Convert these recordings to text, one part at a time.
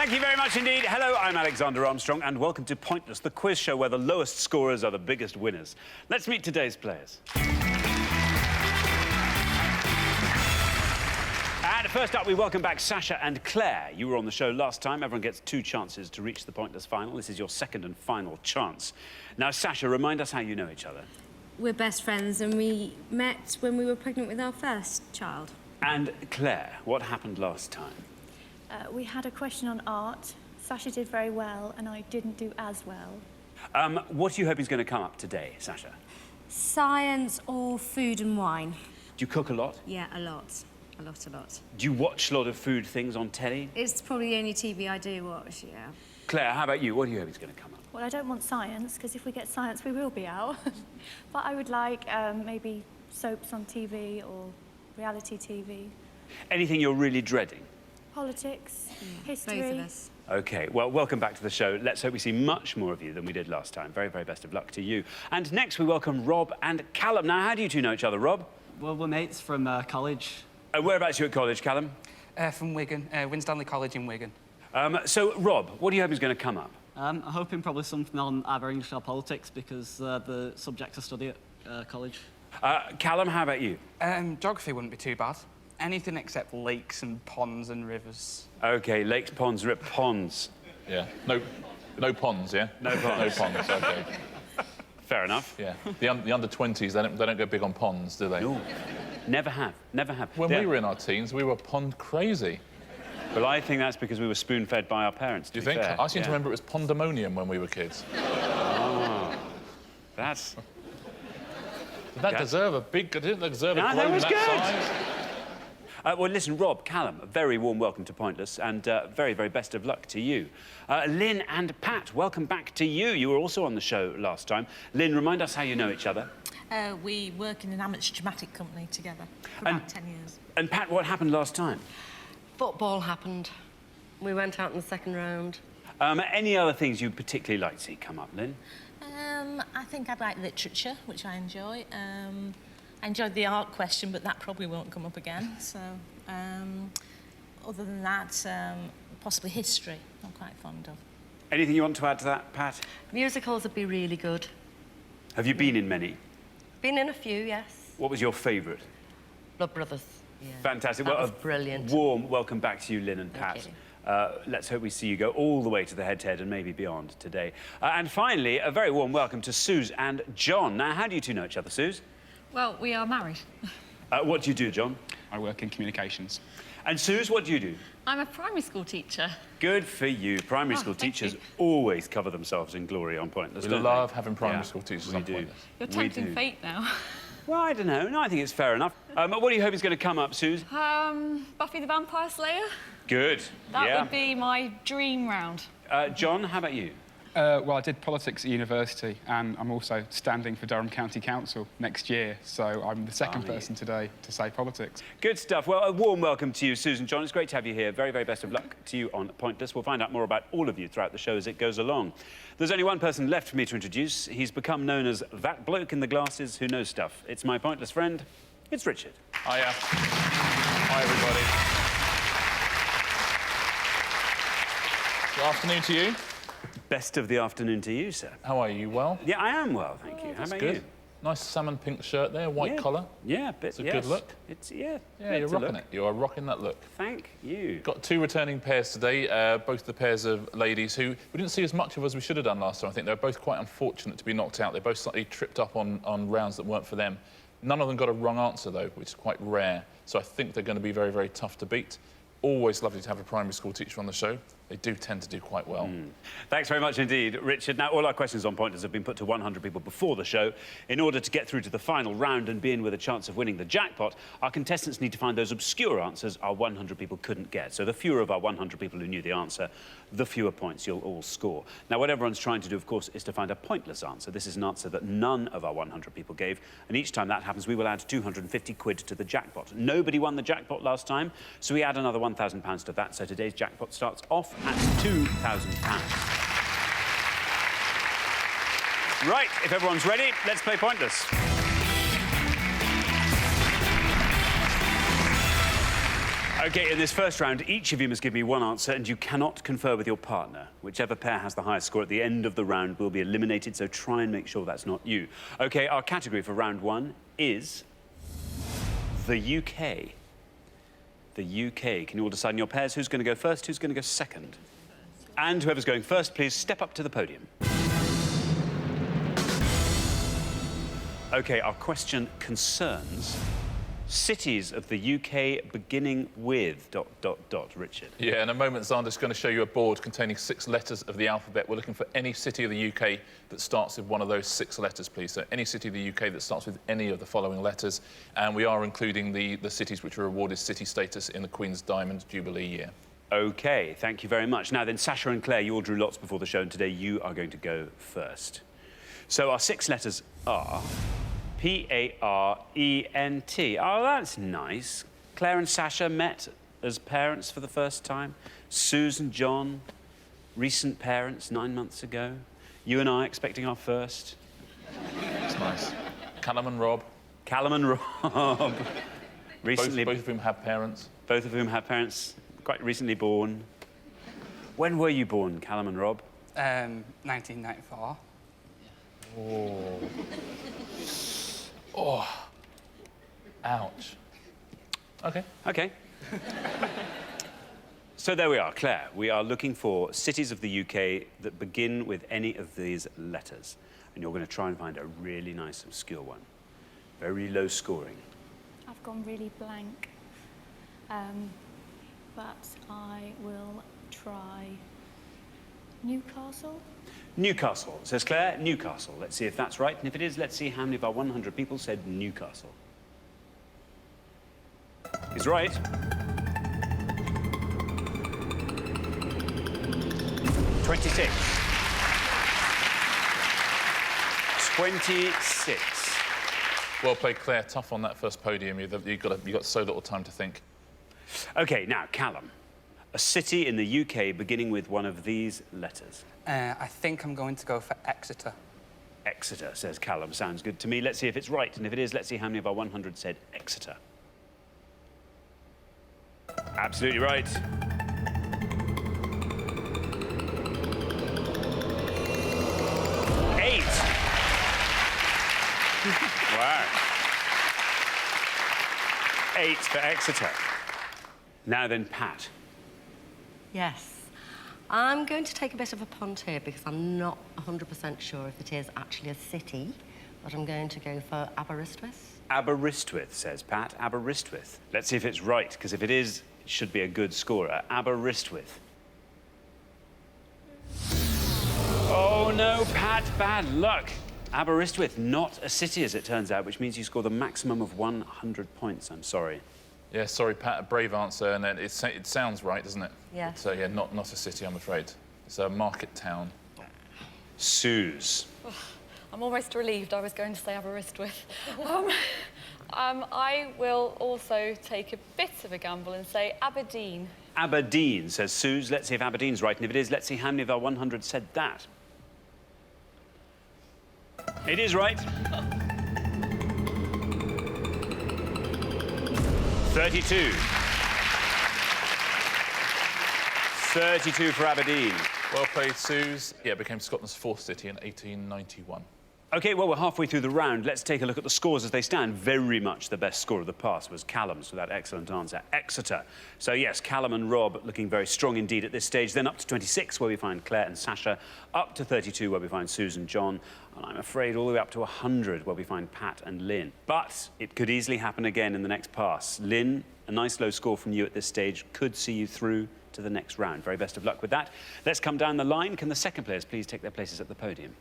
Thank you very much indeed. Hello, I'm Alexander Armstrong, and welcome to Pointless, the quiz show where the lowest scorers are the biggest winners. Let's meet today's players. And first up, we welcome back Sasha and Claire. You were on the show last time. Everyone gets 2 chances to reach the Pointless final. This is your second and final chance. Now, Sasha, remind us how you know each other. We're best friends, and we met when we were pregnant with our first child. And Claire, what happened last time? We had a question on art. Sasha did very well, and I didn't do as well. What do you hope is going to come up today, Sasha? Science or food and wine? Do you cook a lot? Yeah, a lot. A lot. Do you watch a lot of food things on telly? It's probably the only TV I do watch, yeah. Claire, how about you? What do you hope is going to come up? Well, I don't want science, because if we get science, we will be out. But I would like maybe soaps on TV or reality TV. Anything you're really dreading? Politics, history. Both of us. OK, well, welcome back to the show. Let's hope we see much more of you than we did last time. Very, very best of luck to you. And next, we welcome Rob and Callum. Now, how do you two know each other, Rob? Well, we're mates from college. Whereabouts are you at college, Callum? From Wigan, Winstanley College in Wigan. So, Rob, what do you hope is going to come up? I'm hoping probably something on either English or politics, because the subject I study at college. Callum, how about you? Geography wouldn't be too bad. Anything except lakes and ponds and rivers. OK, lakes, ponds, ponds. Yeah, no ponds, yeah? No ponds. No ponds, OK. Fair enough. Yeah, the under-20s, they don't go big on ponds, do they? No, never have. When we were in our teens, we were pond crazy. Well, I think that's because we were spoon-fed by our parents, Do you think? fair. I seem to remember it was pondemonium when we were kids. Oh, that's... Did that deserve a big... Didn't it deserve a grown that was that good. size? Well, listen, Rob, Callum, a very warm welcome to Pointless, and very, very best of luck to you. Lynn and Pat, welcome back to you. You were also on the show last time. Lynn, remind us how you know each other. We work in an amateur dramatic company together for about 10 years. And Pat, what happened last time? Football happened. We went out in the second round. Any other things you particularly like to see come up, Lynn? I think I'd like literature, which I enjoy. I enjoyed the art question, but that probably won't come up again. So, other than that, possibly history, I'm quite fond of. Anything you want to add to that, Pat? Musicals would be really good. Have you been in many? Been in a few, yes. What was your favourite? Blood Brothers. Yeah. Fantastic. That was brilliant. Warm welcome back to you, Lynn and Pat. Thank you. Let's hope we see you go all the way to the head-to-head and maybe beyond today. And finally, a very warm welcome to Suze and John. Now, how do you two know each other, Suze? Well, we are married. What do you do, John? I work in communications. And Suze, what do you do? I'm a primary school teacher. Good for you. Primary school teachers always cover themselves in glory on Pointless. We love having primary school teachers on do. Pointless. You're tempting fate now. Well, I don't know. No, I think it's fair enough. What do you hope is going to come up, Suze? Buffy the Vampire Slayer. Good. That would be my dream round. John, how about you? Well, I did politics at university, and I'm also standing for Durham County Council next year, so I'm the second person today to say politics. Good stuff. Well, a warm welcome to you, Susan. John, it's great to have you here. Very, very best of luck to you on Pointless. We'll find out more about all of you throughout the show as it goes along. There's only one person left for me to introduce. He's become known as that bloke in the glasses who knows stuff. It's my Pointless friend. It's Richard. Hiya. Hi, everybody. Good afternoon to you. Best of the afternoon to you, sir. How are you? You well? Yeah, I am well, thank you. How about you? Nice salmon pink shirt there, white collar. Yeah, it's a good look. Yeah, you're rocking it. You are rocking that look. Thank you. Got 2 returning pairs today, both the pairs of ladies who we didn't see as much of as we should have done last time. I think they were both quite unfortunate to be knocked out. They both slightly tripped up on rounds that weren't for them. None of them got a wrong answer, though, which is quite rare. So I think they're going to be very, very tough to beat. Always lovely to have a primary school teacher on the show. They do tend to do quite well. Thanks very much indeed, Richard. Now, all our questions on Pointless have been put to 100 people before the show. In order to get through to the final round and be in with a chance of winning the jackpot, our contestants need to find those obscure answers our 100 people couldn't get. So the fewer of our 100 people who knew the answer, the fewer points you'll all score. Now, what everyone's trying to do, of course, is to find a pointless answer. This is an answer that none of our 100 people gave, and each time that happens, we will add 250 quid to the jackpot. Nobody won the jackpot last time, so we add another £1,000 to that, so today's jackpot starts off at £2,000. Right, if everyone's ready, let's play OK, in this first round, each of you must give me one answer and you cannot confer with your partner. Whichever pair has the highest score at the end of the round will be eliminated, so try and make sure that's not you. OK, our category for round 1 is the UK. The UK. Can you all decide in your pairs who's going to go first, who's going to go second? And whoever's going first, please step up to the podium. OK, our question concerns cities of the UK beginning with ... Richard. Yeah, in a moment, Xander's going to show you a board containing 6 letters of the alphabet. We're looking for any city of the UK that starts with one of those 6 letters, please. So any city of the UK that starts with any of the following letters. And we are including the cities which were awarded city status in the Queen's Diamond Jubilee year. OK, thank you very much. Now then, Sasha and Claire, you all drew lots before the show, and today you are going to go first. So our 6 letters are P-A-R-E-N-T. Oh, that's nice. Claire and Sasha met as parents for the first time. Susan, John, recent parents 9 months ago. You and I expecting our first. That's nice. Callum and Rob. Callum and Rob. Recently... Both of whom have parents. Both of whom have parents quite recently born. When were you born, Callum and Rob? 1994. Oh. Oh. Ouch. OK. OK. So there we are, Claire. We are looking for cities of the UK that begin with any of these letters. And you're going to try and find a really nice, obscure one. Very low scoring. I've gone really blank. But I will try Newcastle. Newcastle, says Claire. Newcastle. Let's see if that's right. And if it is, let's see how many of our 100 people said Newcastle. He's right. 26. 26. Well played, Claire. Tough on that first podium. You got so little time to think. OK, now, Callum. A city in the UK beginning with one of these letters. I think I'm going to go for Exeter. Exeter, says Callum. Sounds good to me. Let's see if it's right. And if it is, let's see how many of our 100 said Exeter. Absolutely right. Wow. 8 for Exeter. Now then, Pat. Yes. I'm going to take a bit of a punt here because I'm not 100% sure if it is actually a city, but I'm going to go for Aberystwyth. Aberystwyth, says Pat. Aberystwyth. Let's see if it's right, because if it is, it should be a good scorer. Aberystwyth. Oh, no, Pat, bad luck. Aberystwyth, not a city, as it turns out, which means you score the maximum of 100 points. I'm sorry. Yeah, sorry, Pat, a brave answer, and then it sounds right, doesn't it? Yeah. So, yeah, not a city, I'm afraid. It's a market town. Suze. I'm almost relieved I was going to say Aberystwyth. I will also take a bit of a gamble and say Aberdeen. Aberdeen, says Suze. Let's see if Aberdeen's right, and if it is, let's see how many of our 100 said that. It is right. 32. 32 for Aberdeen. Well played, Suze. Yeah, it became Scotland's 4th city in 1891. OK, well, we're halfway through the round. Let's take a look at the scores as they stand. Very much the best score of the past was Callum's with that excellent answer, Exeter. So, yes, Callum and Rob looking very strong indeed at this stage. Then up to 26, where we find Claire and Sasha. Up to 32, where we find Susan and John. And I'm afraid all the way up to 100, where we find Pat and Lynn. But it could easily happen again in the next pass. Lynn, a nice low score from you at this stage could see you through to the next round. Very best of luck with that. Let's come down the line. Can the second players please take their places at the podium?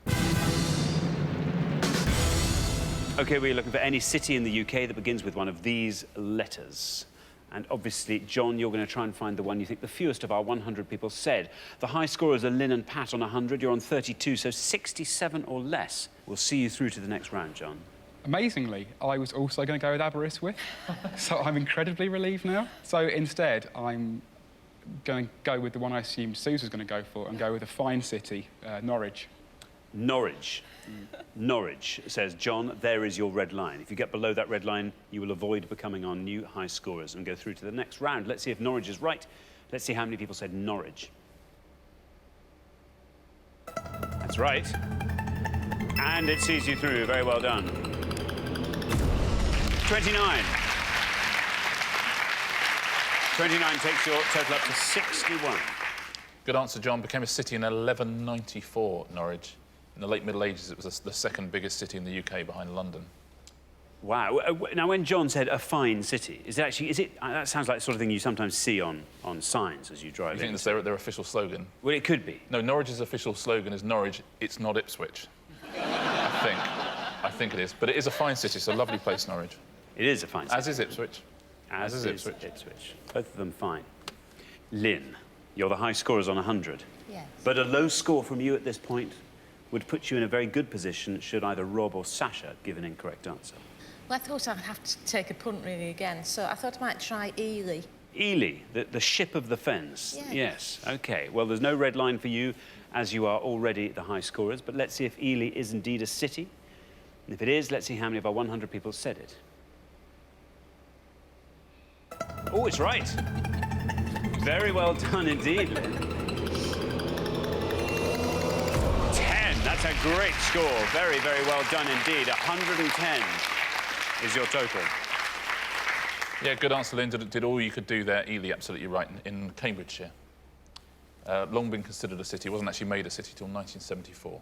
OK, we're looking for any city in the UK that begins with one of these letters. And obviously, John, you're going to try and find the one you think the fewest of our 100 people said. The high scorers are Lynn and Pat on 100. You're on 32, so 67 or less will see you through to the next round, John. Amazingly, I was also going to go with Aberystwyth, so I'm incredibly relieved now. So instead, I'm going to go with the one I assumed Suze was going to go for and go with a fine city, Norwich. Norwich. Norwich says, John, there is your red line. If you get below that red line, you will avoid becoming our new high scorers and go through to the next round. Let's see if Norwich is right. Let's see how many people said Norwich. That's right. And it sees you through. Very well done. 29. 29 takes your total up to 61. Good answer, John. Became a city in 1194, Norwich. In the late Middle Ages, it was the second biggest city in the UK behind London. Wow. Now, when John said a fine city, is it that sounds like the sort of thing you sometimes see on signs as you drive in. You think that's their official slogan? Well, it could be. No, Norwich's official slogan is Norwich, it's not Ipswich. I think it is. But it is a fine city. It's a lovely place, Norwich. It is a fine city. As is Ipswich. As is Ipswich. Both of them fine. Lynn, you're the high scorers on 100. Yes. But a low score from you at this point would put you in a very good position should either Rob or Sasha give an incorrect answer. Well, I thought I'd have to take a punt, really, again, so I thought I might try Ely. Ely, the ship of the fens. Yeah. Yes, OK. Well, there's no red line for you, as you are already the high scorers, but let's see if Ely is indeed a city. And if it is, let's see how many of our 100 people said it. Oh, it's right. Very well done indeed, Lynn. 10. That's a great score. Very, very well done indeed. 110 is your total. Yeah, good answer, Lynn. Did all you could do there. Ely, absolutely right, in Cambridgeshire. Long been considered a city. It wasn't actually made a city till 1974.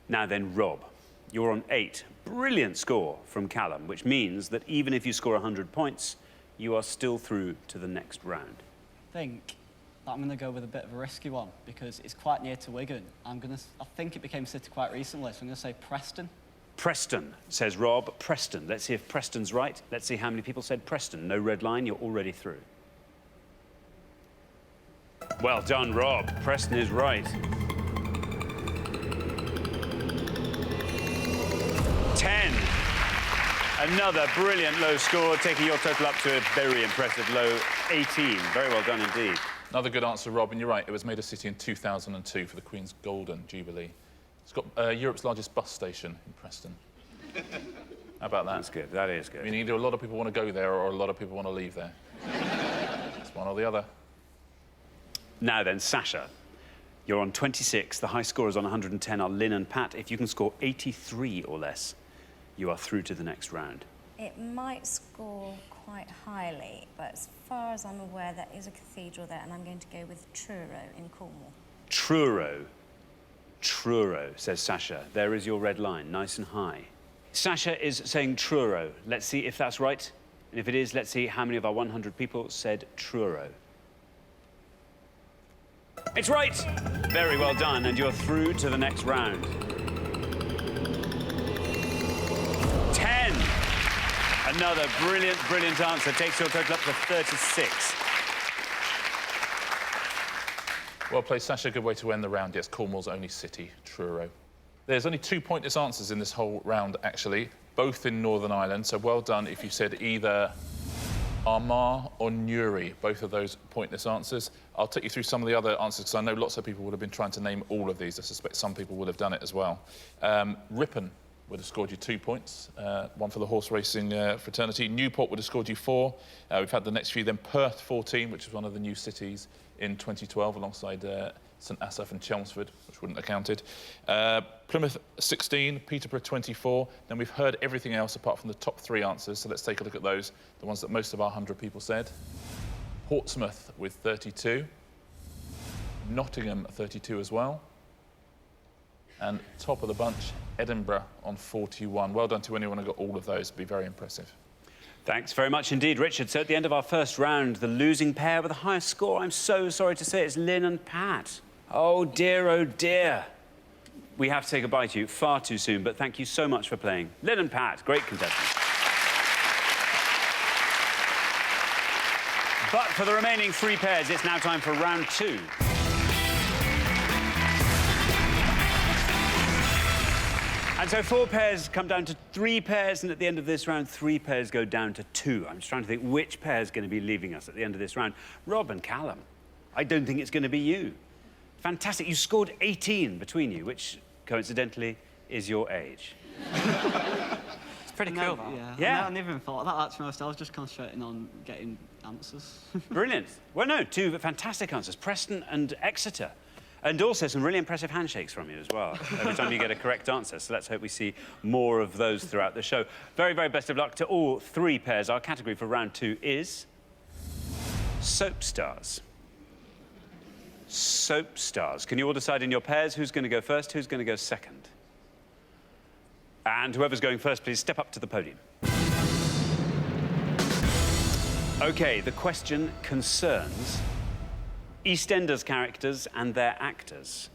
Now then, Rob, you're on 8. Brilliant score from Callum, which means that even if you score 100 points, you are still through to the next round. I think that I'm going to go with a bit of a risky one because it's quite near to Wigan. I think it became a city quite recently, so I'm going to say Preston. Preston, says Rob. Preston. Let's see if Preston's right. Let's see how many people said Preston. No red line, you're already through. Well done, Rob. Preston is right. 10. Another brilliant low score, taking your total up to a very impressive low 18. Very well done indeed. Another good answer, Rob, and you're right. It was made a city in 2002 for the Queen's Golden Jubilee. It's got Europe's largest bus station in Preston. How about that? That's good. That is good. I mean, either a lot of people want to go there or a lot of people want to leave there. It's one or the other. Now then, Sasha, you're on 26. The high scorers on 110 are Lynn and Pat. If you can score 83 or less, you are through to the next round. It might score quite highly, but as far as I'm aware, there is a cathedral there, and I'm going to go with Truro in Cornwall. Truro. Truro, says Sasha. There is your red line, nice and high. Sasha is saying Truro. Let's see if that's right. And if it is, let's see how many of our 100 people said Truro. It's right! Very well done, and you're through to the next round. 10. Another brilliant, brilliant answer. Takes your total up to 36. Well played, Sasha. Good way to end the round. Yes, Cornwall's only city, Truro. There's only 2 pointless answers in this whole round, actually, both in Northern Ireland, so well done if you said either Armagh or Newry, both of those pointless answers. I'll take you through some of the other answers because I know lots of people would have been trying to name all of these. I suspect some people would have done it as well. Ripon would have scored you 2 points, one for the horse racing fraternity. Newport would have scored you 4. We've had the next few then. Perth 14, which is one of the new cities in 2012 alongside St Asaph and Chelmsford, which wouldn't have counted. Plymouth 16, Peterborough 24. Then we've heard everything else apart from the top 3 answers, so let's take a look at those, the ones that most of our 100 people said. Portsmouth with 32. Nottingham 32 as well. And top of the bunch, Edinburgh on 41. Well done to anyone who got all of those. It'd be very impressive. Thanks very much indeed, Richard. So at the end of our first round, the losing pair with the highest score, I'm so sorry to say, it's Lynn and Pat. Oh dear, oh dear. We have to say goodbye to you far too soon, but thank you so much for playing. Lynn and Pat, great contestants. But for the remaining 3 pairs, it's now time for round 2. And so 4 pairs come down to 3 pairs, and at the end of this round, 3 pairs go down to 2. I'm just trying to think which pair is going to be leaving us at the end of this round. Rob and Callum. I don't think it's going to be you. Fantastic. You scored 18 between you, which coincidentally, is your age. It's pretty cool. Yeah. I never even thought of that, actually. I was just concentrating on getting answers. Brilliant. Well, no, two fantastic answers, Preston and Exeter. And also some really impressive handshakes from you as well, every time you get a correct answer. So let's hope we see more of those throughout the show. Very, very best of luck to all three pairs. Our category for round 2 is soap stars. Soap stars. Can you all decide in your pairs who's going to go first, who's going to go second? And whoever's going first, please step up to the podium. OK, the question concerns EastEnders characters and their actors.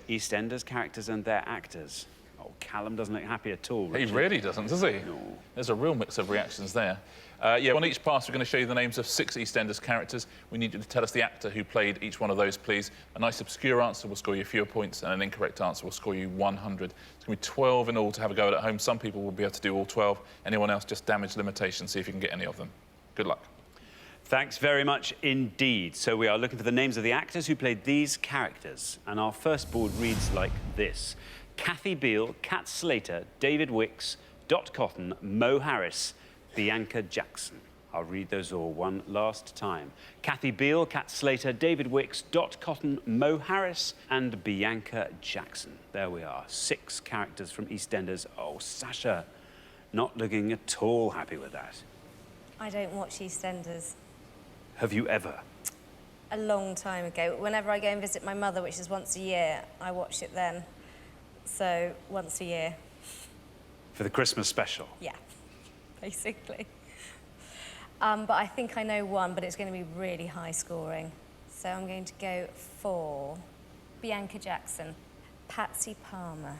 EastEnders characters and their actors. Oh, Callum doesn't look happy at all. He really doesn't, does he? No. There's a real mix of reactions there. Yeah, on each pass, we're going to show you the names of 6 EastEnders characters. We need you to tell us the actor who played each one of those, please. A nice obscure answer will score you fewer points, and an incorrect answer will score you 100. It's going to be 12 in all to have a go at home. Some people will be able to do all 12. Anyone else, just damage limitation, see if you can get any of them. Good luck. Thanks very much indeed. So we are looking for the names of the actors who played these characters. And our first board reads like this. Kathy Beale, Kat Slater, David Wicks, Dot Cotton, Mo Harris, Bianca Jackson. I'll read those all one last time. Kathy Beale, Kat Slater, David Wicks, Dot Cotton, Mo Harris and Bianca Jackson. There we are, 6 characters from EastEnders. Oh, Sasha, not looking at all happy with that. I don't watch EastEnders. Have you ever? A long time ago. Whenever I go and visit my mother, which is once a year, I watch it then. So, once a year. For the Christmas special? Yeah, basically. But I think I know one, but it's going to be really high scoring. So I'm going to go for Bianca Jackson, Patsy Palmer.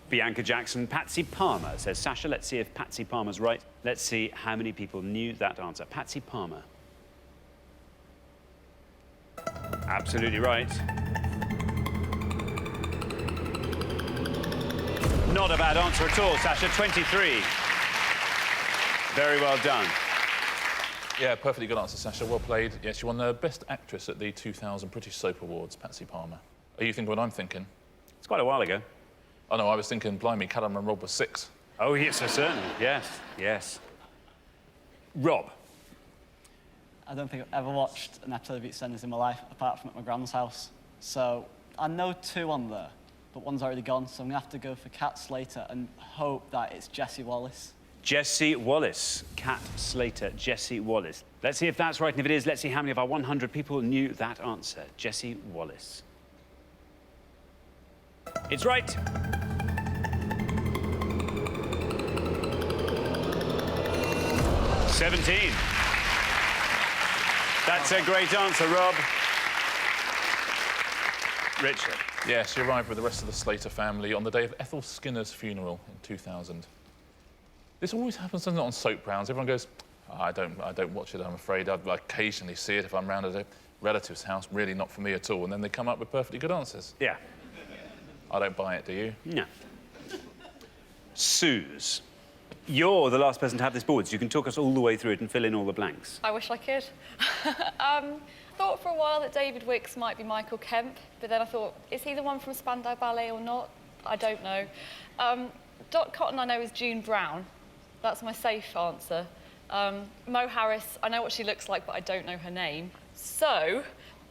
Bianca Jackson, Patsy Palmer, says Sasha. Let's see if Patsy Palmer's right. Let's see how many people knew that answer. Patsy Palmer. Absolutely right. Not a bad answer at all, Sasha. 23. Very well done. Yeah, perfectly good answer, Sasha. Well played. Yes, you won the Best Actress at the 2000 British Soap Awards, Patsy Palmer. Are you thinking what I'm thinking? It's quite a while ago. Oh, no, I was thinking, blimey, Callum and Rob were 6. Oh, yes, so certainly. Yes, yes. Rob. I don't think I've ever watched an episode of EastEnders in my life, apart from at my grand's house. So I know 2 on there, but one's already gone, so I'm going to have to go for Kat Slater and hope that it's Jessie Wallace. Jessie Wallace. Kat Slater, Jessie Wallace. Let's see if that's right, and if it is, let's see how many of our 100 people knew that answer. Jessie Wallace. It's right. "17. That's a great answer, Rob. Richard. Yes, you arrived with the rest of the Slater family on the day of Ethel Skinner's funeral in 2000. This always happens, doesn't it, on soap rounds? Everyone goes, oh, I don't watch it, I'm afraid. I occasionally see it if I'm round at a relative's house. Really not for me at all. And then they come up with perfectly good answers. Yeah. I don't buy it, do you? No. Suze. You're the last person to have this board, so you can talk us all the way through it and fill in all the blanks. I wish I could. Thought for a while that David Wicks might be Michael Kemp, but then I thought, is he the one from Spandau Ballet or not? I don't know. Dot Cotton I know is June Brown. That's my safe answer. Mo Harris, I know what she looks like, but I don't know her name. So,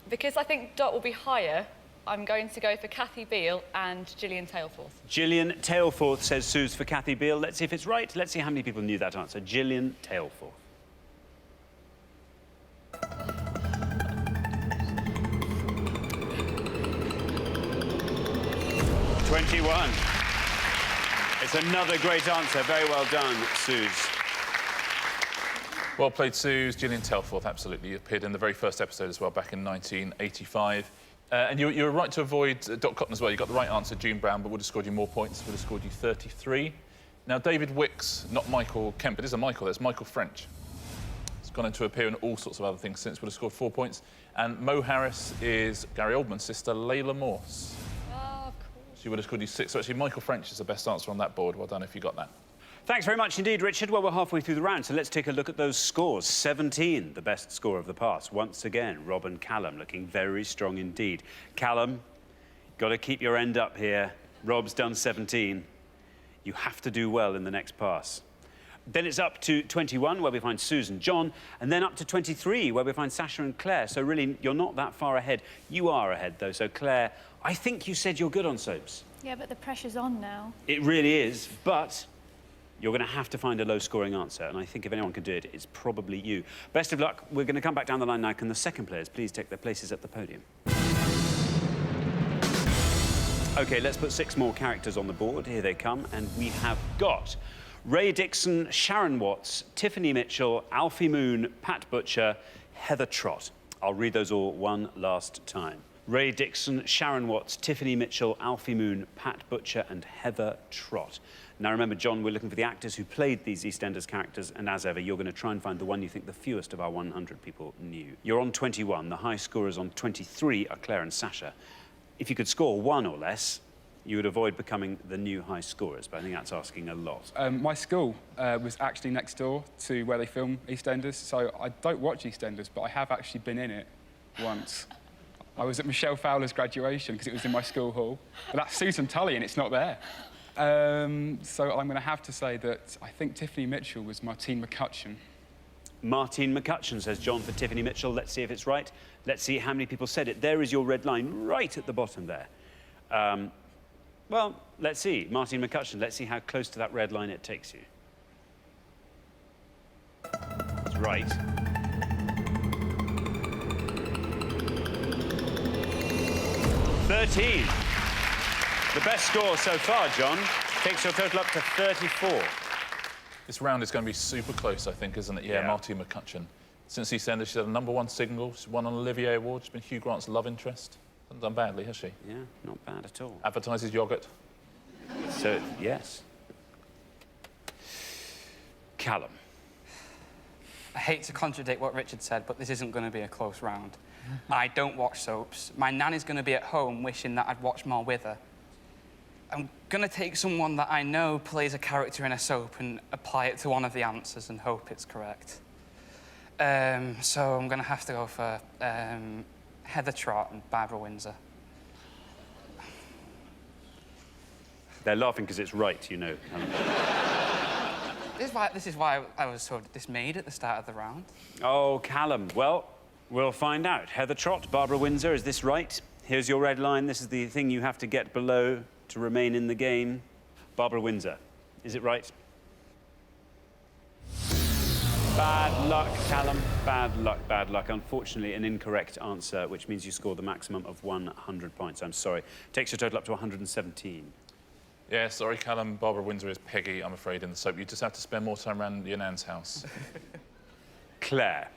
because I think Dot will be higher, I'm going to go for Kathy Beale and Gillian Tailforth. Gillian Tailforth, says Suze for Kathy Beale. Let's see if it's right. Let's see how many people knew that answer. Gillian Tailforth. 21. It's another great answer. Very well done, Suze. Well played, Suze. Gillian Tailforth, absolutely. You appeared in the very first episode as well, back in 1985. And you were right to avoid Dot Cotton as well. You got the right answer, June Brown, but would have scored you more points. Would have scored you 33. Now, David Wicks, not Michael Kemp, it is a Michael. There's Michael French. He's gone on to appear in all sorts of other things since. Would have scored 4 points. And Mo Harris is Gary Oldman's sister, Layla Morse. Oh, cool. She would have scored you 6. So actually, Michael French is the best answer on that board. Well done if you got that. Thanks very much indeed, Richard. Well, we're halfway through the round, so let's take a look at those scores. 17, the best score of the pass. Once again, Rob and Callum looking very strong indeed. Callum, got to keep your end up here. Rob's done 17. You have to do well in the next pass. Then it's up to 21, where we find Susan, John, and then up to 23, where we find Sasha and Claire. So really, you're not that far ahead. You are ahead, though. So, Claire, I think you said you're good on soaps. Yeah, but the pressure's on now. It really is, but you're going to have to find a low-scoring answer, and I think if anyone can do it, it's probably you. Best of luck. We're going to come back down the line now. Can the second players please take their places at the podium? OK, let's put 6 more characters on the board. Here they come, and we have got Ray Dixon, Sharon Watts, Tiffany Mitchell, Alfie Moon, Pat Butcher, Heather Trott. I'll read those all one last time. Ray Dixon, Sharon Watts, Tiffany Mitchell, Alfie Moon, Pat Butcher and Heather Trott. Now remember, John, we're looking for the actors who played these EastEnders characters, and as ever, you're going to try and find the one you think the fewest of our 100 people knew. You're on 21. The high scorers on 23 are Claire and Sasha. If you could score 1 or less, you would avoid becoming the new high scorers, but I think that's asking a lot. My school was actually next door to where they film EastEnders, so I don't watch EastEnders, but I have actually been in it once. I was at Michelle Fowler's graduation because it was in my school hall, but that's Susan Tully and it's not there. So I'm going to have to say that I think Tiffany Mitchell was Martine McCutcheon. Martine McCutcheon, says John for Tiffany Mitchell. Let's see if it's right. Let's see how many people said it. There is your red line right at the bottom there. Well, let's see. Martine McCutcheon, let's see how close to that red line it takes you. That's right. (13). The best score so far, John, takes your total up to 34. This round is going to be super close, I think, isn't it? Yeah, Martine McCutcheon. Since EastEnders, she's had a #1 single. She's won an Olivier Award. She's been Hugh Grant's love interest. Hasn't done badly, has she? Yeah, not bad at all. Advertises yoghurt. So, yes. Callum. I hate to contradict what Richard said, but this isn't going to be a close round. I don't watch soaps. My nan is going to be at home wishing that I'd watched more with her. I'm going to take someone that I know plays a character in a soap and apply it to one of the answers and hope it's correct. So I'm going to have to go for Heather Trott and Barbara Windsor. They're laughing because it's right, you know. This is why I was so dismayed at the start of the round. Oh, Callum. Well, we'll find out. Heather Trott, Barbara Windsor, is this right? Here's your red line. This is the thing you have to get below to remain in the game. Barbara Windsor. Is it right? Bad luck, Callum. Bad luck, bad luck. Unfortunately, an incorrect answer, which means you score the maximum of 100 points. I'm sorry. Takes your total up to 117. Yeah, sorry, Callum. Barbara Windsor is Peggy, I'm afraid, in the soap. You just have to spend more time around your nan's house. Claire.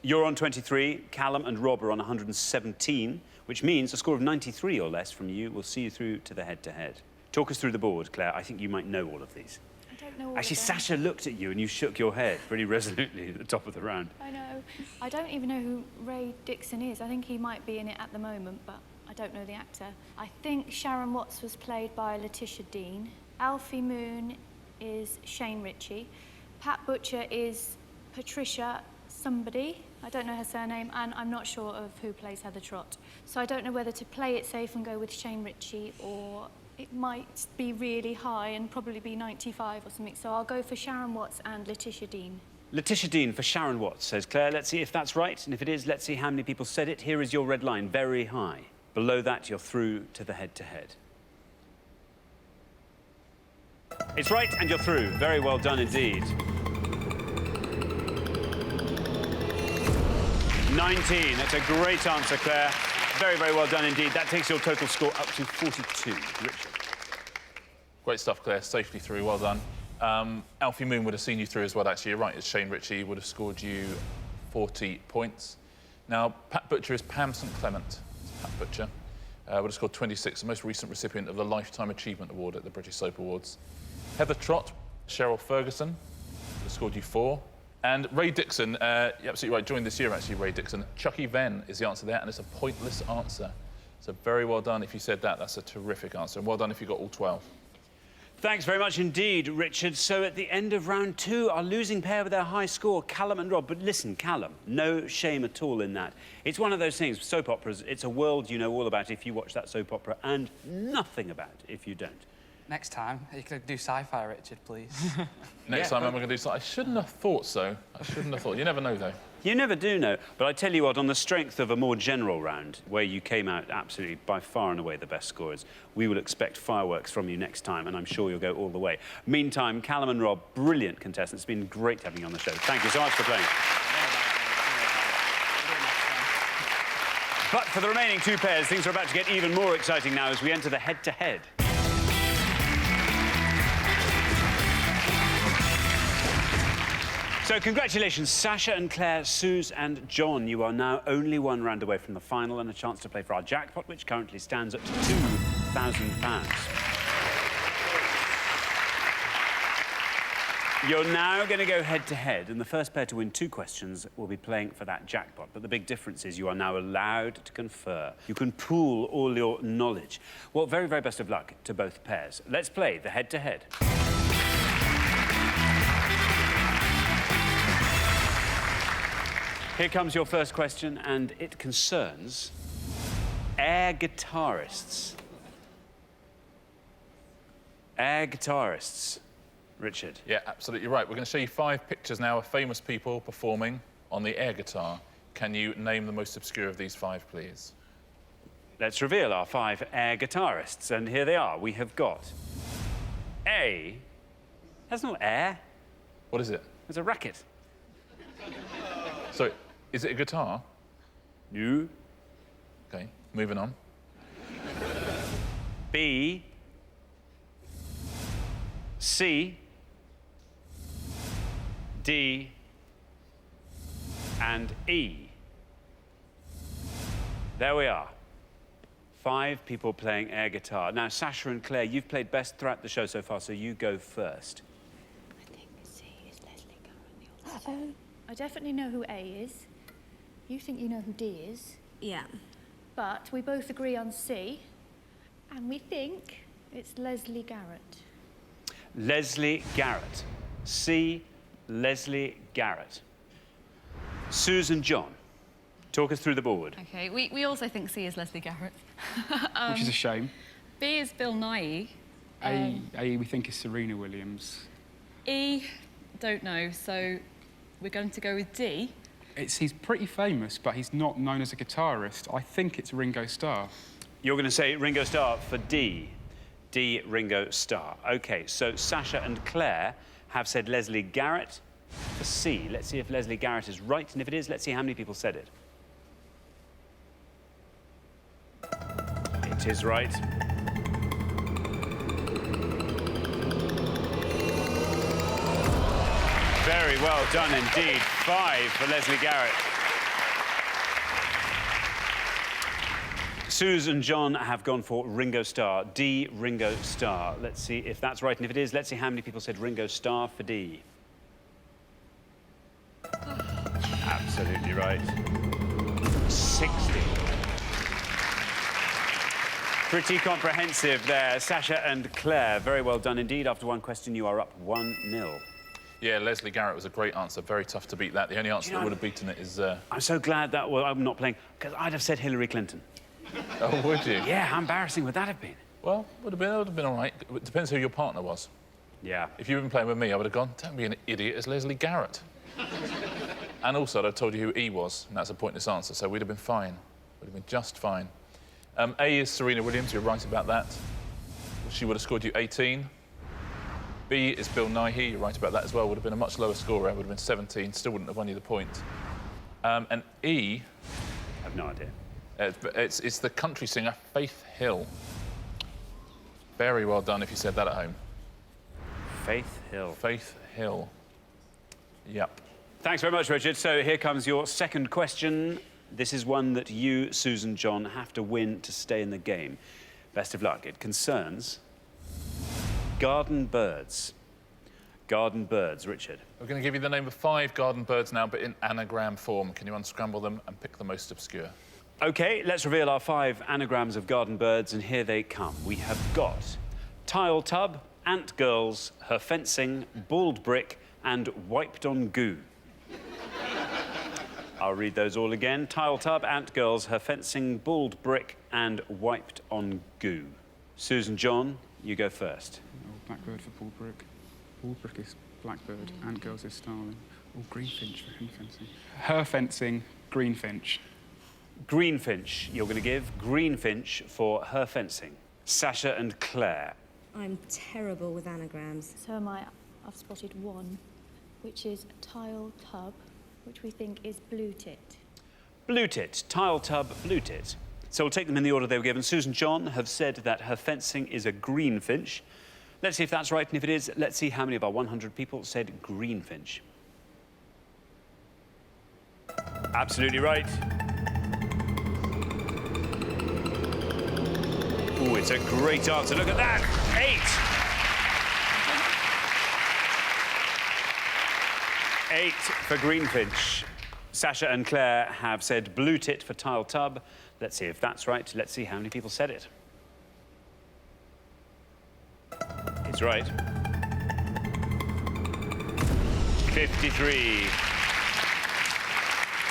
You're on 23. Callum and Rob are on 117, which means a score of 93 or less from you will see you through to the head-to-head. Talk us through the board, Claire. I think you might know all of these. I don't know all Actually, of them. Sasha looked at you and you shook your head pretty resolutely at the top of the round. I know. I don't even know who Ray Dixon is. I think he might be in it at the moment, but I don't know the actor. I think Sharon Watts was played by Letitia Dean. Alfie Moon is Shane Ritchie. Pat Butcher is Patricia somebody. I don't know her surname, and I'm not sure of who plays Heather Trott. So I don't know whether to play it safe and go with Shane Ritchie, or it might be really high and probably be 95 or something. So I'll go for Sharon Watts and Letitia Dean. Letitia Dean for Sharon Watts, says Claire. Let's see if that's right, and if it is, let's see how many people said it. Here is your red line, very high. Below that, you're through to the head-to-head. It's right, and you're through. Very well done indeed. 19. That's a great answer, Claire. Very, very well done indeed. That takes your total score up to 42. Richard. Great stuff, Claire. Safely through. Well done. Alfie Moon would have seen you through as well, actually. You're right. It's Shane Ritchie would have scored you 40 points. Now, Pat Butcher is Pam St Clement. Pat Butcher would have scored 26, the most recent recipient of the Lifetime Achievement Award at the British Soap Awards. Heather Trott, Cheryl Ferguson, would have scored you 4. And Ray Dixon, you're absolutely right, joined this year, actually, Ray Dixon. Chucky Venn is the answer there, and it's a pointless answer. So very well done if you said that. That's a terrific answer. And well done if you got all 12. Thanks very much indeed, Richard. So at the end of round 2, our losing pair with their high score, Callum and Rob. But listen, Callum, no shame at all in that. It's one of those things, soap operas, it's a world you know all about if you watch that soap opera and nothing about if you don't. Next time, you could do sci-fi, Richard, please. Next time, I'm going to do something. I shouldn't have thought so. I shouldn't have thought. You never know, though. You never do know. But I tell you what, on the strength of a more general round, where you came out absolutely by far and away the best scorers, we will expect fireworks from you next time, and I'm sure you'll go all the way. Meantime, Callum and Rob, brilliant contestants. It's been great having you on the show. Thank you so much for playing. But for the remaining 2 pairs, things are about to get even more exciting now as we enter the head-to-head. So congratulations, Sasha and Claire, Suze and John. You are now only 1 round away from the final and a chance to play for our jackpot, which currently stands at £2,000. You're now going to go head-to-head, and the first pair to win 2 questions will be playing for that jackpot. But the big difference is you are now allowed to confer. You can pool all your knowledge. Well, very, very best of luck to both pairs. Let's play the head-to-head. Here comes your first question, and it concerns air guitarists. Air guitarists. Richard. Yeah, absolutely right. We're going to show you 5 pictures now of famous people performing on the air guitar. Can you name the most obscure of these 5, please? Let's reveal our 5 air guitarists, and here they are. We have got A. That's not air. What is it? It's a racket. So, is it a guitar? No. OK, moving on. B. C. D. And E. There we are. 5 people playing air guitar. Now, Sasha and Claire, you've played best throughout the show so far, so you go first. I think C is Leslie Garrett. I definitely know who A is. You think you know who D is. Yeah. But we both agree on C, and we think it's Leslie Garrett. Leslie Garrett. C. Leslie Garrett. Susan John, talk us through the board. OK, we also think C is Leslie Garrett. Which is a shame. B is Bill Nighy. A, we think is Serena Williams. E, don't know, so we're going to go with D. He's pretty famous, but he's not known as a guitarist. I think it's Ringo Starr. You're going to say Ringo Starr for D. D, Ringo Starr. OK, so Sasha and Claire have said Leslie Garrett for C. Let's see if Leslie Garrett is right, and if it is, let's see how many people said it. It is right. Very well done indeed. 5 for Leslie Garrett. Suze and John have gone for Ringo Starr. D, Ringo Starr. Let's see if that's right, and if it is, let's see how many people said Ringo Starr for D. Absolutely right. 60. Pretty comprehensive there. Sasha and Claire, very well done indeed. After 1 question, you are up 1-0. Yeah, Leslie Garrett was a great answer. Very tough to beat that. The only answer that would have beaten it is... I'm so glad that I'm not playing, because I'd have said Hillary Clinton. Oh, would you? Yeah, how embarrassing would that have been? Well, would have been all right. It depends who your partner was. Yeah. If you'd been playing with me, I would have gone, don't be an idiot, it's Leslie Garrett. And also, I'd have told you who E was, and that's a pointless answer, so we'd have been fine. We'd have been just fine. A is Serena Williams, you're right about that. She would have scored you 18. B is Bill Nighy, you're right about that as well. Would have been a much lower scorer, would have been 17, still wouldn't have won you the point. And E... I have no idea. It's the country singer Faith Hill. Very well done if you said that at home. Faith Hill. Faith Hill. Yep. Thanks very much, Richard. So here comes your second question. This is one that you, Susan John, have to win to stay in the game. Best of luck. It concerns garden birds. Garden birds, Richard. We're going to give you the name of 5 garden birds now, but in anagram form. Can you unscramble them and pick the most obscure? OK, let's reveal our 5 anagrams of garden birds, and here they come. We have got tile tub, ant girls, her fencing, bald brick, and wiped on goo. I'll read those all again. Tile tub, ant girls, her fencing, bald brick, and wiped on goo. Susan, John, you go first. Oh, blackbird for bald brick. Bald brick is blackbird. Ant girls is starling. Oh, greenfinch for hen fencing. Her fencing, greenfinch. Greenfinch, you're going to give greenfinch for her fencing. Sasha and Claire. I'm terrible with anagrams. So am I. I've spotted one, which is tile tub, which we think is blue tit. Blue tit, tile tub, blue tit. So we'll take them in the order they were given. Susan, John have said that her fencing is a greenfinch. Let's see if that's right, and if it is, let's see how many of our 100 people said greenfinch. Absolutely right. Oh, it's a great answer. Look at that. 8. 8 for greenfinch. Sasha and Claire have said blue tit for tile tub. Let's see if that's right. Let's see how many people said it. It's right. 53.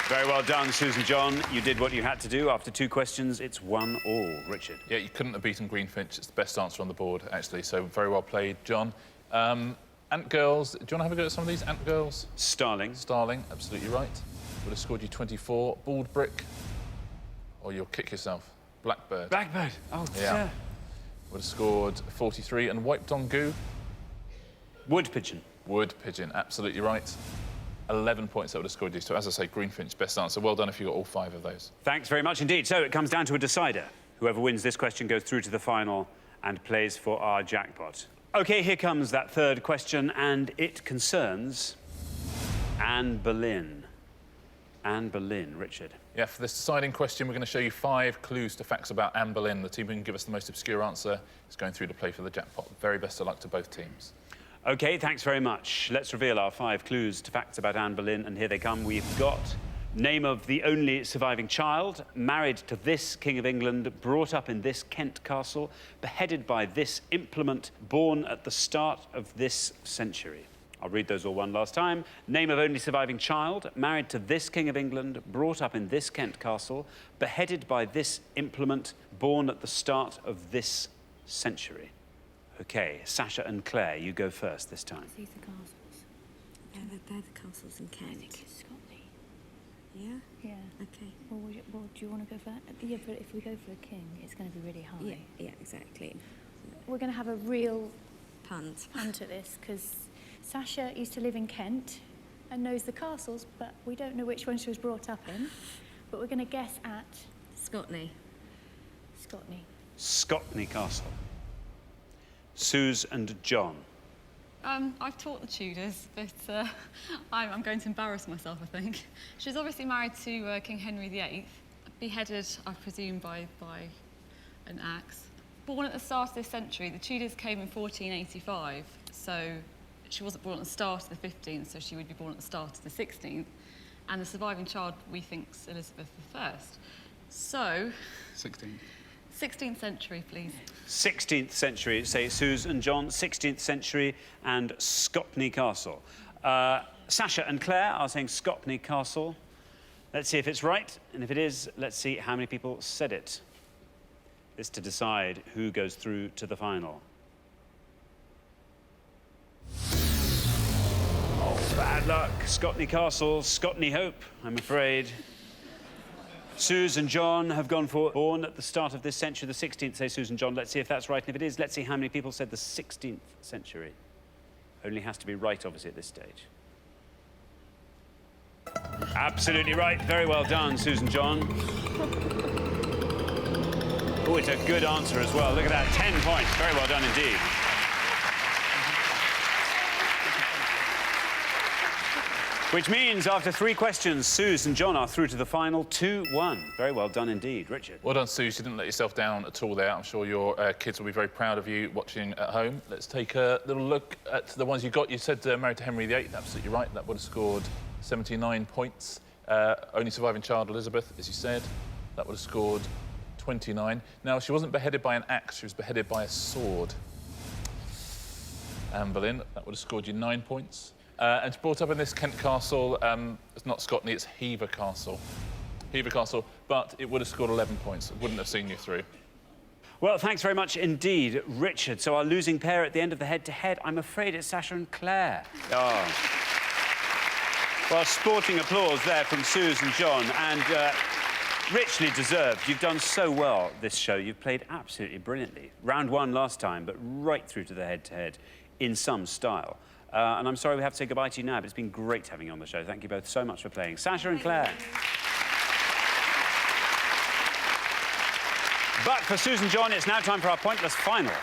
Very well done, Susan, John. You did what you had to do. After 2 questions, it's 1-1. Richard. Yeah, you couldn't have beaten greenfinch. It's the best answer on the board, actually. So very well played, John. Ant girls. Do you want to have a go at some of these? Ant girls. Starling. Starling, absolutely right. Would have scored you 24. Bald brick. Or you'll kick yourself. Blackbird. Blackbird. Oh, yeah. Would have scored 43. And wiped on goo. Wood pigeon. Wood pigeon, absolutely right. 11 points that would have scored you. So, as I say, greenfinch, best answer. Well done if you got all 5 of those. Thanks very much indeed. So it comes down to a decider. Whoever wins this question goes through to the final and plays for our jackpot. OK, here comes that 3rd question, and it concerns Anberlin. Anberlin, Richard. Yeah, for this deciding question, we're going to show you 5 clues to facts about Anberlin. The team who can give us the most obscure answer is going through to play for the jackpot. Very best of luck to both teams. OK, thanks very much. Let's reveal our 5 clues to facts about Anberlin, and here they come. We've got name of the only surviving child, married to this King of England, brought up in this Kent castle, beheaded by this implement, born at the start of this century. I'll read those all one last time. Name of only surviving child, married to this King of England, brought up in this Kent castle, beheaded by this implement, born at the start of this century. OK, Sasha and Claire, you go first this time. These are castles. They're the castles in Kent. I think it's Scotland. Yeah? Yeah. OK. Well, do you want to go for that? Yeah, but if we go for a king, it's going to be really high. Yeah, exactly. We're going to have a real Punt. punt at this, because Sasha used to live in Kent and knows the castles, but we don't know which one she was brought up in. But we're going to guess at... Scotney. Scotney. Scotney Castle. Suze and John. I've taught the Tudors, but I'm going to embarrass myself, I think. She was obviously married to King Henry VIII, beheaded, I presume, by an axe. Born at the start of this century, the Tudors came in 1485, so she wasn't born at the start of the 15th, so she would be born at the start of the 16th. And the surviving child, we think, is Elizabeth I. So... 16. 16th century, please. 16th century, say Suze and John, 16th century and Scotney Castle. Sasha and Claire are saying Scotney Castle. Let's see if it's right, and if it is, let's see how many people said it. This to decide who goes through to the final. Oh, bad luck. Scotney Castle, Scotney Hope, I'm afraid. Suze and John have gone for born at the start of this century, the 16th, say Suze and John. Let's see if that's right, and if it is, let's see how many people said the 16th century. Only has to be right, obviously, at this stage. Absolutely right. Very well done, Suze and John. Oh, it's a good answer as well. Look at that, 10 points. Very well done indeed. Which means, after 3 questions, Suze and John are through to the final 2-1. Very well done indeed. Richard. Well done, Suze. You didn't let yourself down at all there. I'm sure your kids will be very proud of you watching at home. Let's take a little look at the ones you got. You said married to Henry VIII. Absolutely right. That would have scored 79 points. Only surviving child, Elizabeth, as you said. That would have scored 29. Now, she wasn't beheaded by an axe. She was beheaded by a sword. Anberlin. That would have scored you 9 points. And brought up in this Kent Castle, it's not Scotney, it's Hever Castle. Hever Castle, but it would have scored 11 points. It wouldn't have seen you through. Well, thanks very much indeed, Richard. So our losing pair at the end of the head-to-head, I'm afraid it's Sasha and Claire. Oh. Well, sporting applause there from Suze and John, and richly deserved. You've done so well this show. You've played absolutely brilliantly. Round 1 last time, but right through to the head-to-head in some style. And I'm sorry we have to say goodbye to you now, but it's been great having you on the show. Thank you both so much for playing. Sasha and Claire. But for Suze and John, it's now time for our pointless final.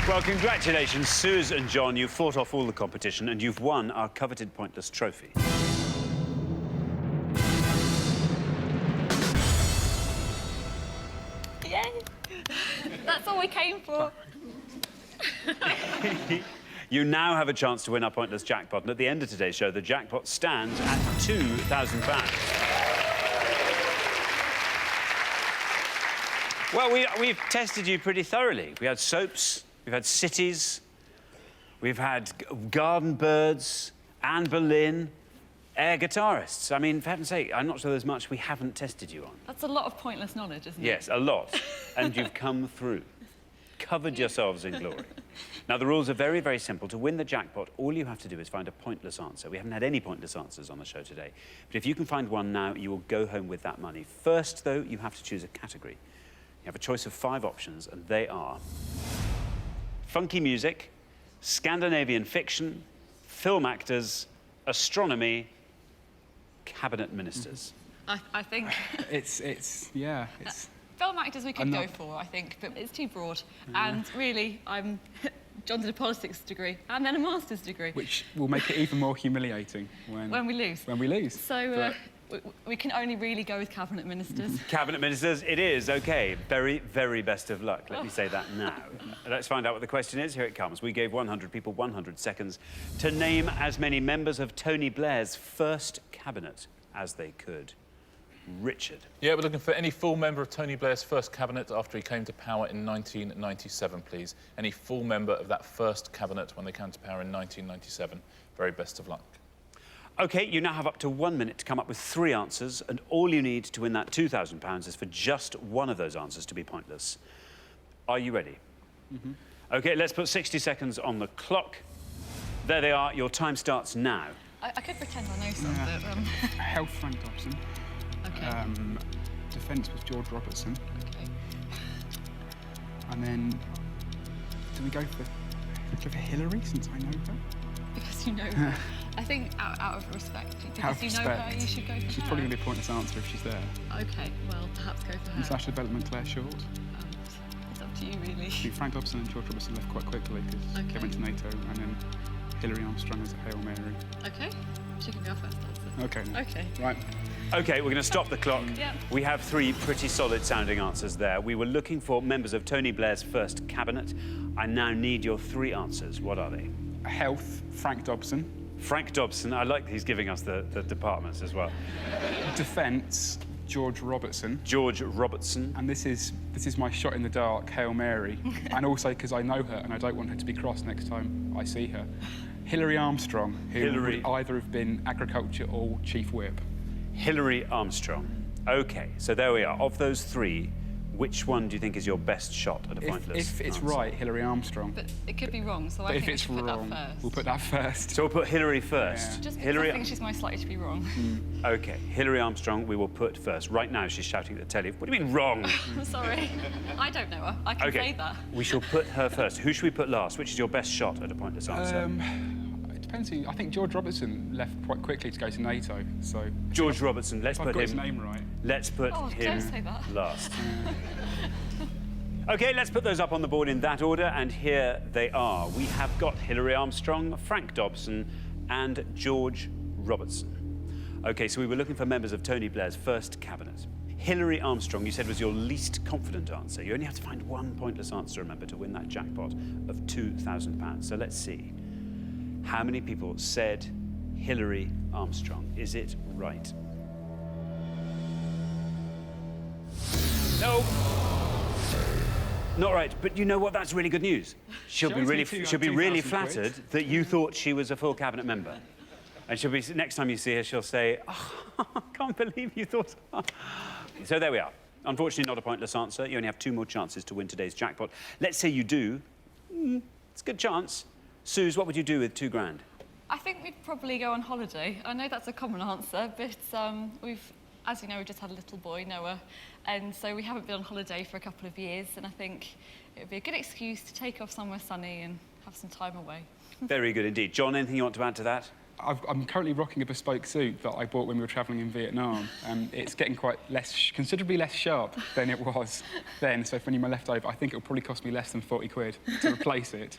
Well, congratulations, Suze and John. You've fought off all the competition and you've won our coveted pointless trophy. Yay! That's all we came for. You now have a chance to win our pointless jackpot, and at the end of today's show, the jackpot stands at £2,000. Well, we've tested you pretty thoroughly. We had soaps, we've had cities, we've had garden birds, Anberlin, air guitarists. I mean, for heaven's sake, I'm not sure there's much we haven't tested you on. That's a lot of pointless knowledge, isn't it? Yes, a lot. And you've come through. Covered yourselves in glory. Now, the rules are very, very simple. To win the jackpot, all you have to do is find a pointless answer. We haven't had any pointless answers on the show today. But if you can find one now, you will go home with that money. First, though, you have to choose a category. You have a choice of 5 options, and they are funky music, Scandinavian fiction, film actors, astronomy, cabinet ministers. I think... Yeah. Film actors we could go for, I think, but it's too broad. And really, John did a politics degree and then a master's degree. Which will make it even more humiliating when we lose. When we lose. So we can only really go with cabinet ministers. Cabinet ministers, it is. OK, very, very best of luck. Let me say that now. Let's find out what the question is. Here it comes. We gave 100 people 100 seconds to name as many members of Tony Blair's first cabinet as they could. Richard. Yeah, we're looking for any full member of Tony Blair's first cabinet after he came to power in 1997, please. Any full member of that first cabinet when they came to power in 1997. Very best of luck. OK, you now have up to 1 minute to come up with 3 answers, and all you need to win that £2,000 is for just one of those answers to be pointless. Are you ready? Mm-hmm. OK, let's put 60 seconds on the clock. There they are. Your time starts now. I could pretend I know some, but... Health, Frank Dobson. OK. Defence was George Robertson. OK. And then, do we go for Hillary, since I know her? Because you know her. I think out of respect, because you know her, you should go for her. She's probably going to be a pointless answer if she's there. OK, well, perhaps go for her. And Sasha Development, Claire Short. It's up to you, really. I think Frank Dobson and George Robertson left quite quickly because they went to NATO, and then Hillary Armstrong as a Hail Mary. OK, she can be our first answer. OK. OK. Right. OK, we're going to stop the clock. Yeah. We have 3 pretty solid-sounding answers there. We were looking for members of Tony Blair's first cabinet. I now need your 3 answers. What are they? Health, Frank Dobson. Frank Dobson. I like that he's giving us the departments as well. Defence, George Robertson. George Robertson. And this is my shot in the dark, Hail Mary. And also because I know her and I don't want her to be cross next time I see her. Hillary Armstrong, who would either have been agriculture or chief whip. Hillary Armstrong. OK, so there we are. Of those 3, which one do you think is your best shot at a pointless If it's answer? Right, Hillary Armstrong. But it could be wrong, so I think we should put that first. We'll put that first. So we'll put Hillary first. Yeah. Just because I think she's most likely to be wrong. OK, Hillary Armstrong we will put first. Right now she's shouting at the telly. What do you mean wrong? I'm sorry. I don't know her. I can say that. We shall put her first. Who should we put last? Which is your best shot at a pointless answer? It depends. I think George Robertson left quite quickly to go to NATO, so... George Robertson, let's put him... I've got his name right. Let's put him don't say that. last. OK, let's put those up on the board in that order, and here they are. We have got Hillary Armstrong, Frank Dobson, and George Robertson. OK, so we were looking for members of Tony Blair's first cabinet. Hillary Armstrong, you said, was your least confident answer. You only have to find one pointless answer, remember, to win that jackpot of £2,000. So let's see. How many people said Hillary Armstrong? Is it right? No. Not right, but you know what? That's really good news. She'll be really flattered that you thought she was a full cabinet member. And she'll be, next time you see her, she'll say, oh, I can't believe you thought... So there we are. Unfortunately, not a pointless answer. You only have 2 more chances to win today's jackpot. Let's say you do. It's a good chance. Suze, what would you do with £2 grand? I think we'd probably go on holiday. I know that's a common answer, but as you know, we've just had a little boy, Noah, and so we haven't been on holiday for a couple of years, and I think it would be a good excuse to take off somewhere sunny and have some time away. Very good indeed. John, anything you want to add to that? I'm currently rocking a bespoke suit that I bought when we were travelling in Vietnam. It's getting considerably less sharp than it was then, so for any of my leftover, I think it'll probably cost me less than 40 quid to replace it.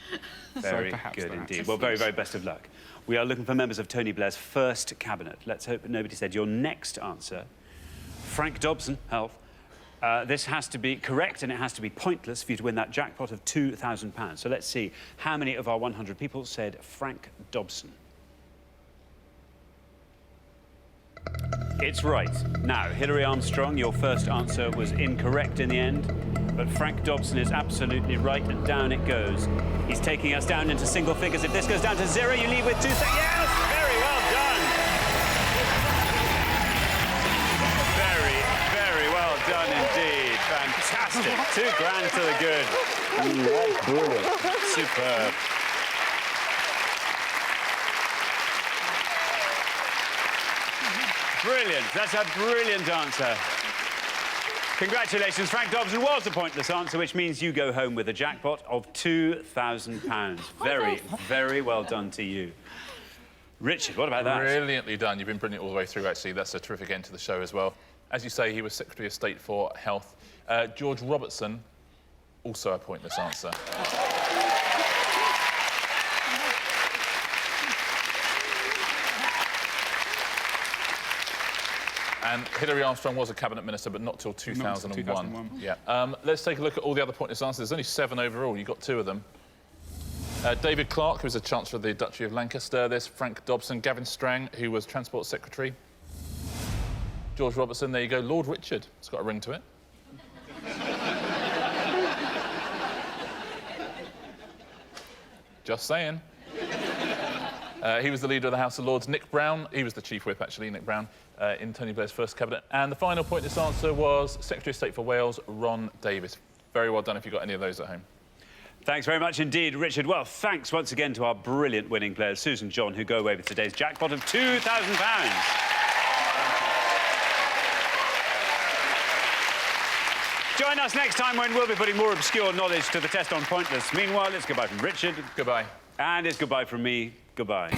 Very good indeed. Well, very, very best of luck. We are looking for members of Tony Blair's first cabinet. Let's hope that nobody said your next answer. Frank Dobson, health. This has to be correct and it has to be pointless for you to win that jackpot of £2,000. So let's see how many of our 100 people said Frank Dobson. It's right. Now, Hilary Armstrong, your first answer was incorrect in the end, but Frank Dobson is absolutely right, and down it goes. He's taking us down into single figures. If this goes down to 0, you leave with 2 seconds. Yes! Very well done! Very, very well done indeed. Fantastic. £2 grand to the good. Superb. Brilliant. That's a brilliant answer. Congratulations. Frank Dobson was a pointless answer, which means you go home with a jackpot of £2,000. Very, very well done to you. Richard, what about that? Brilliantly done. You've been brilliant all the way through, actually. That's a terrific end to the show as well. As you say, he was Secretary of State for Health. George Robertson, also a pointless answer. And Hilary Armstrong was a cabinet minister, but not till 2001. 2001. Yeah. Let's take a look at all the other pointless answers. There's only 7 overall. You got 2 of them. David Clark, who was the Chancellor of the Duchy of Lancaster. There's Frank Dobson. Gavin Strang, who was Transport Secretary. George Robertson. There you go. Lord Richard. It's got a ring to it. Just saying. He was the leader of the House of Lords. Nick Brown, he was the Chief Whip, actually, Nick Brown, in Tony Blair's first cabinet. And the final pointless answer was Secretary of State for Wales, Ron Davis. Very well done if you got any of those at home. Thanks very much indeed, Richard. Well, thanks once again to our brilliant winning players, Susan and John, who go away with today's jackpot of £2,000. Join us next time when we'll be putting more obscure knowledge to the test on Pointless. Meanwhile, it's goodbye from Richard. Goodbye. And it's goodbye from me. Goodbye.